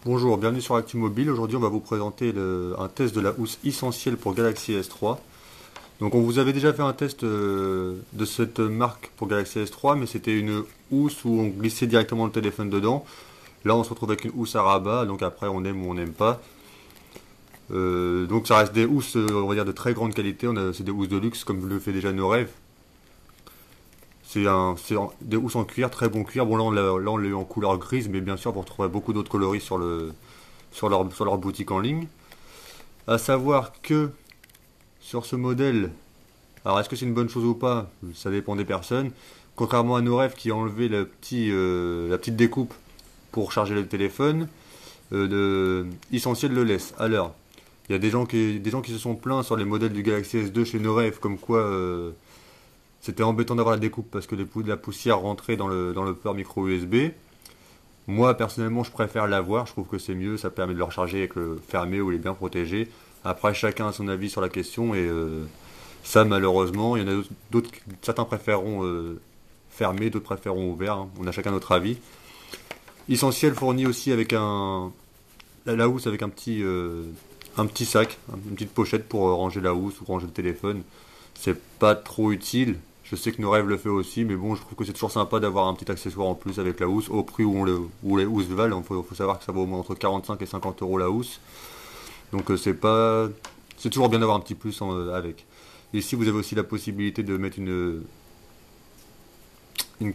Bonjour, bienvenue sur Actu Mobile. Aujourd'hui, on va vous présenter un test de la housse Essentiel pour Galaxy S3. Donc, on vous avait déjà fait un test de cette marque pour Galaxy S3, mais c'était une housse où on glissait directement le téléphone dedans. Là, on se retrouve avec une housse à rabat, donc après, on aime ou on n'aime pas. Donc, ça reste des housses, on va dire, de très grande qualité. C'est des housses de luxe, comme le fait déjà No Rêve. Des housses en cuir, très bon cuir. Bon, là, on l'a eu en couleur grise, mais bien sûr, vous retrouverez beaucoup d'autres coloris sur leur boutique en ligne. À savoir que sur ce modèle, alors est-ce que c'est une bonne chose ou pas? Ça dépend des personnes. Contrairement à No Rêve qui a enlevé la petite découpe pour charger le téléphone, Essentiel le laisse. Alors, il y a des gens qui se sont plaints sur les modèles du Galaxy S2 chez No Rêve, comme quoi c'était embêtant d'avoir la découpe parce que la poussière rentrait dans le port micro USB. Moi, personnellement, je préfère l'avoir. Je trouve que c'est mieux. Ça permet de le recharger avec le fermé ou il est bien protégé. Après, chacun a son avis sur la question. Et ça, malheureusement, il y en a d'autres. Certains préféreront fermé, d'autres préféreront ouvert, hein. On a chacun notre avis. Essentiel fourni aussi avec la housse avec un petit sac, une petite pochette pour ranger la housse ou ranger le téléphone. C'est pas trop utile. Je sais que No Rêve le fait aussi, mais bon, je trouve que c'est toujours sympa d'avoir un petit accessoire en plus avec la housse, au prix où les housses valent. Il faut savoir que ça vaut au moins entre 45 et 50 euros la housse. Donc c'est toujours bien d'avoir un petit plus avec. Ici, vous avez aussi la possibilité de mettre une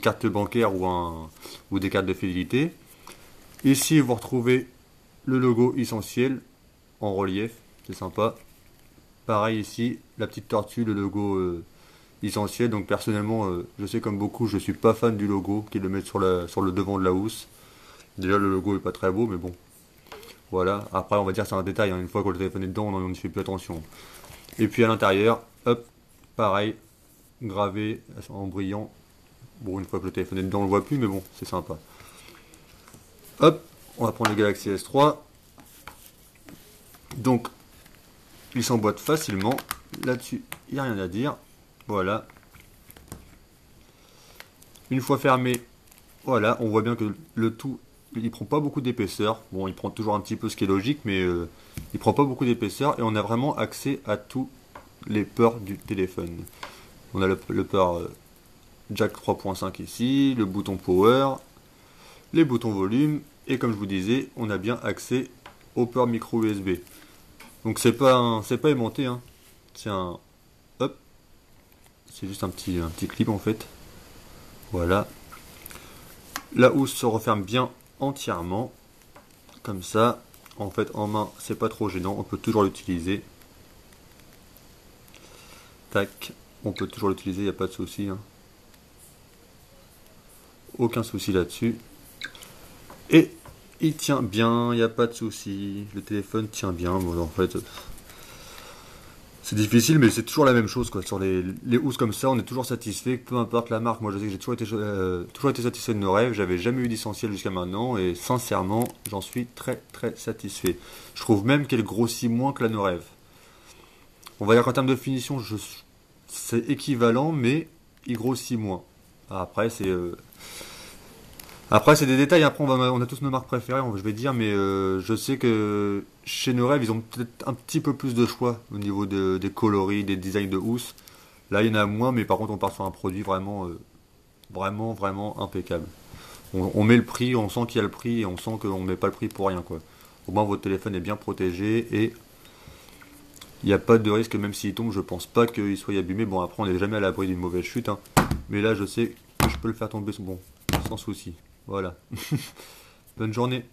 carte bancaire ou des cartes de fidélité. Ici, vous retrouvez le logo Essentiel en relief, c'est sympa. Pareil ici, la petite tortue, le logo Essentiel. Donc personnellement, je sais comme beaucoup, je suis pas fan du logo qu'ils le mettent sur le devant de la housse. Déjà le logo est pas très beau, mais bon. Voilà. Après, on va dire c'est un détail, hein. Une fois que le téléphone est dedans, on n'y fait plus attention. Et puis à l'intérieur, hop, pareil, gravé en brillant. Bon, une fois que le téléphone est dedans, on le voit plus, mais bon, c'est sympa. Hop, on va prendre le Galaxy S3. Donc, il s'emboîte facilement. Là-dessus, il n'y a rien à dire. Voilà. Une fois fermé, voilà, on voit bien que le tout, il prend pas beaucoup d'épaisseur. Bon, il prend toujours un petit peu ce qui est logique, mais il prend pas beaucoup d'épaisseur et on a vraiment accès à tous les ports du téléphone. On a le port jack 3.5 ici, le bouton power, les boutons volume et comme je vous disais, on a bien accès au port micro USB. Donc c'est pas aimanté, hein. Hop, c'est juste un petit clip en fait. Voilà. La housse se referme bien entièrement, comme ça. En fait, en main, c'est pas trop gênant. On peut toujours l'utiliser. Tac, on peut toujours l'utiliser, il n'y a pas de souci, hein. Aucun souci là-dessus. Et il tient bien, il n'y a pas de souci. Le téléphone tient bien. Bon, en fait, c'est difficile, mais c'est toujours la même chose, quoi. Sur les housses comme ça, on est toujours satisfait, peu importe la marque. Moi, je sais que j'ai toujours été satisfait de No Rêve. J'avais jamais eu d'Essentiel jusqu'à maintenant, et sincèrement, j'en suis très très satisfait. Je trouve même qu'elle grossit moins que la No Rêve. On va dire qu'en termes de finition, c'est équivalent, mais il grossit moins. Après, c'est des détails. Après, on a tous nos marques préférées, je vais dire, mais je sais que chez No Rêve, ils ont peut-être un petit peu plus de choix au niveau des coloris, des designs de housse. Là, il y en a moins, mais par contre, on part sur un produit vraiment, vraiment impeccable. On met le prix, on sent qu'il y a le prix et on sent qu'on ne met pas le prix pour rien, quoi. Au moins, votre téléphone est bien protégé et il n'y a pas de risque, même s'il tombe, je pense pas qu'il soit abîmé. Bon, après, on n'est jamais à l'abri d'une mauvaise chute, hein. Mais là, je sais que je peux le faire tomber sans souci. Voilà. Bonne journée.